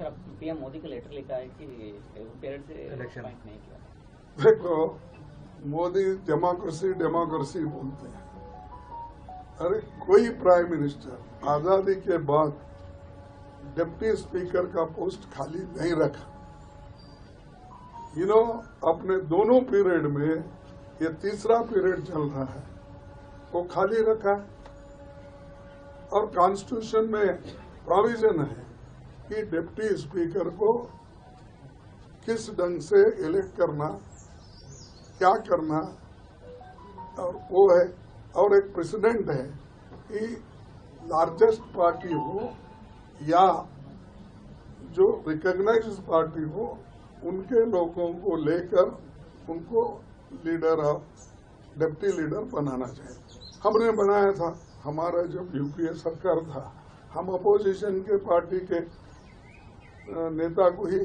Sir, अब PM Modi का letter लिखा है कि पेरेंट से इलेक्शन नहीं किया। देखो, मोदी डेमोक्रेसी डेमोक्रेसी बोलते हैं। अरे कोई प्राइम मिनिस्टर आजादी के बाद डिप्टी स्पीकर का पोस्ट खाली नहीं रखा। अपने दोनों पीरियड में ये तीसरा पीरियड चल रहा है, वो खाली रखा। और कॉन्स्टिट्यूशन में प्रोविजन है कि डिप्टी स्पीकर को किस ढंग से इलेक्ट करना, क्या करना, और वो है। और एक प्रेसिडेंट है कि लार्जेस्ट पार्टी हो या जो रिकॉग्नाइज्ड पार्टी हो, उनके लोगों को लेकर उनको लीडर ऑफ डिप्टी लीडर बनाना चाहिए। हमने बनाया था, हमारा जब यूपीए सरकार था, हम अपोजिशन के पार्टी के नेता को ही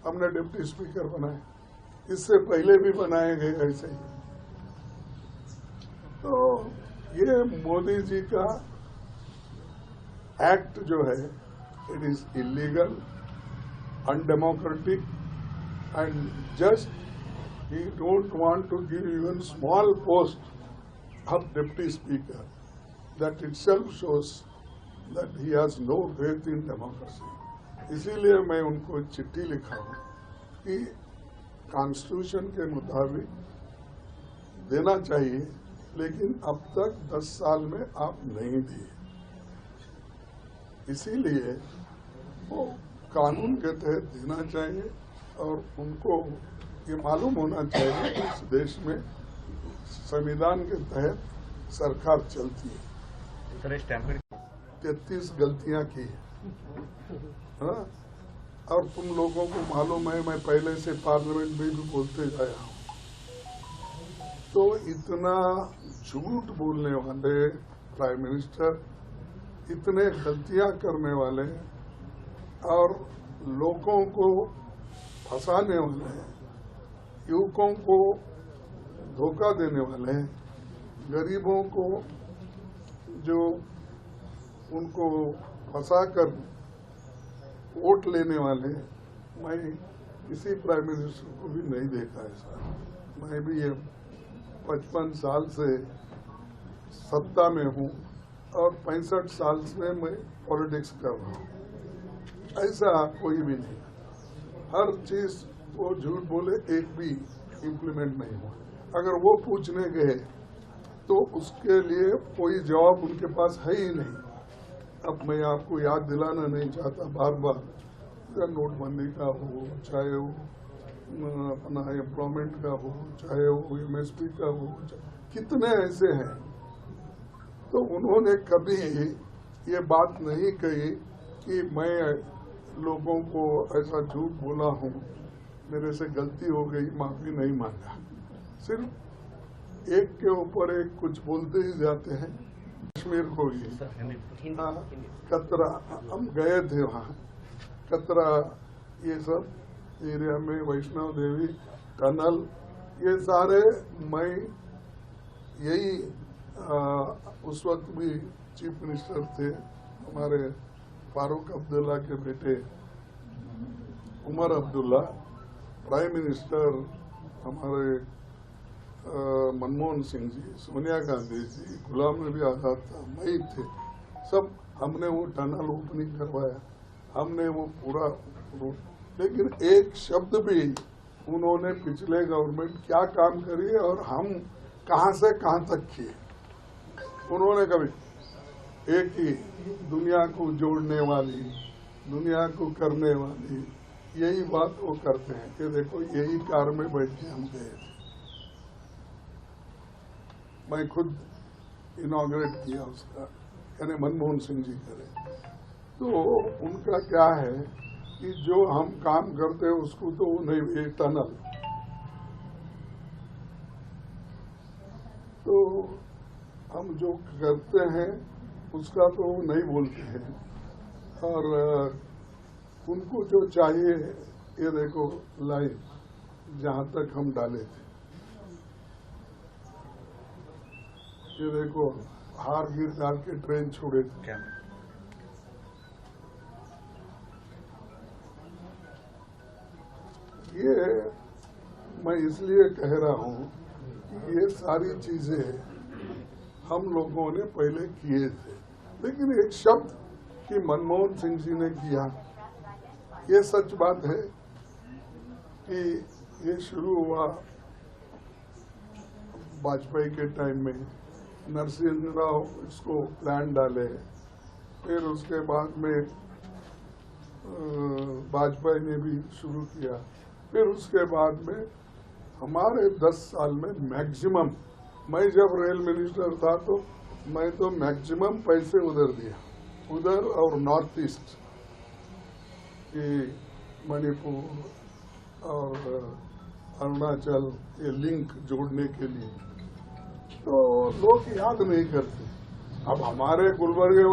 हमने डिप्टी स्पीकर बनाए। इससे पहले भी बनाए गए ऐसे ही। तो ये मोदी जी का एक्ट जो है, it is illegal, undemocratic and just he don't want to give even small post of deputy speaker. That itself shows that he has no faith in democracy. इसीलिए मैं उनको चिट्ठी लिखा हूँ कि कॉन्स्टिट्यूशन के मुताबिक देना चाहिए, लेकिन अब तक 10 साल में आप नहीं दिए। इसीलिए वो कानून के तहत देना चाहिए और उनको ये मालूम होना चाहिए कि इस देश में संविधान के तहत सरकार चलती है। 33 गलतियां की है, और तुम लोगों को मालूम है, मैं पहले से पार्लियामेंट में भी बोलते आया हूँ। तो इतना झूठ बोलने वाले प्राइम मिनिस्टर, इतने गलतियां करने वाले और लोगों को फंसाने वाले हैं, युवकों को धोखा देने वाले हैं, गरीबों को जो उनको फंसाकर वोट लेने वाले, मैं किसी प्राइम मिनिस्टर को भी नहीं देखा ऐसा। मैं भी ये 55 साल से सत्ता में हूँ और 65 साल से मैं पॉलिटिक्स कर रहा हूँ। ऐसा कोई भी नहीं। हर चीज वो झूठ बोले, एक भी इम्प्लीमेंट नहीं हुआ। अगर वो पूछने गए तो उसके लिए कोई जवाब उनके पास है ही नहीं। अब मैं आपको याद दिलाना नहीं चाहता बार बार, नोटबंदी का हो, चाहे वो अपना एम्प्लॉयमेंट का हो, चाहे वो एमएसपी का हो, कितने ऐसे हैं। तो उन्होंने कभी ये बात नहीं कही कि मैं लोगों को ऐसा झूठ बोला हूँ, मेरे से गलती हो गई, माफी नहीं मांगा। सिर्फ एक के ऊपर एक कुछ बोलते ही जाते हैं। कश्मीर को ही, कतरा, हम गए थे वहाँ, कतरा, ये सब एरिया में वैष्णव देवी टनल, ये सारे मैं यही उस वक्त भी चीफ मिनिस्टर थे हमारे फारूक अब्दुल्ला के बेटे उमर अब्दुल्ला, प्राइम मिनिस्टर हमारे मनमोहन सिंह जी, सोनिया गांधी जी, गुलाम नबी आजाद था, मैं थे, सब हमने वो टनल ओपनिंग करवाया, हमने वो पूरा रूट। लेकिन एक शब्द भी उन्होंने पिछले गवर्नमेंट क्या काम करी और हम कहां से कहां तक किए, उन्होंने कभी एक ही दुनिया को जोड़ने वाली, दुनिया को करने वाली यही बात वो करते हैं कि देखो यही कार में बैठ के हम गए थे। मैं खुद इनॉग्रेट किया उसका, यानी मनमोहन सिंह जी करे। तो उनका क्या है कि जो हम काम करते हैं उसको तो वो नहीं, ये टनल तो हम जो करते हैं उसका तो वो नहीं बोलते हैं। और उनको जो चाहिए, ये देखो लाइन जहां तक हम डाले थे, ये देखो हार गिर डाल के ट्रेन छोड़े थे। ये मैं इसलिए कह रहा हूँ कि ये सारी चीजें हम लोगों ने पहले किए थे, लेकिन एक शब्द कि मनमोहन सिंह जी ने किया, ये सच बात है कि ये शुरू हुआ वाजपेयी के टाइम में, नरसिंह राव इसको प्लान डाले, फिर उसके बाद में वाजपेयी ने भी शुरू किया, फिर उसके बाद में हमारे 10 साल में मैक्सिमम, मैं जब रेल मिनिस्टर था तो मैं तो मैक्सिमम पैसे उधर दिया, उधर और नॉर्थ ईस्ट की मणिपुर और अरुणाचल, ये लिंक जोड़ने के लिए, तो लोग याद नहीं करते। अब हमारे गुलबर्गे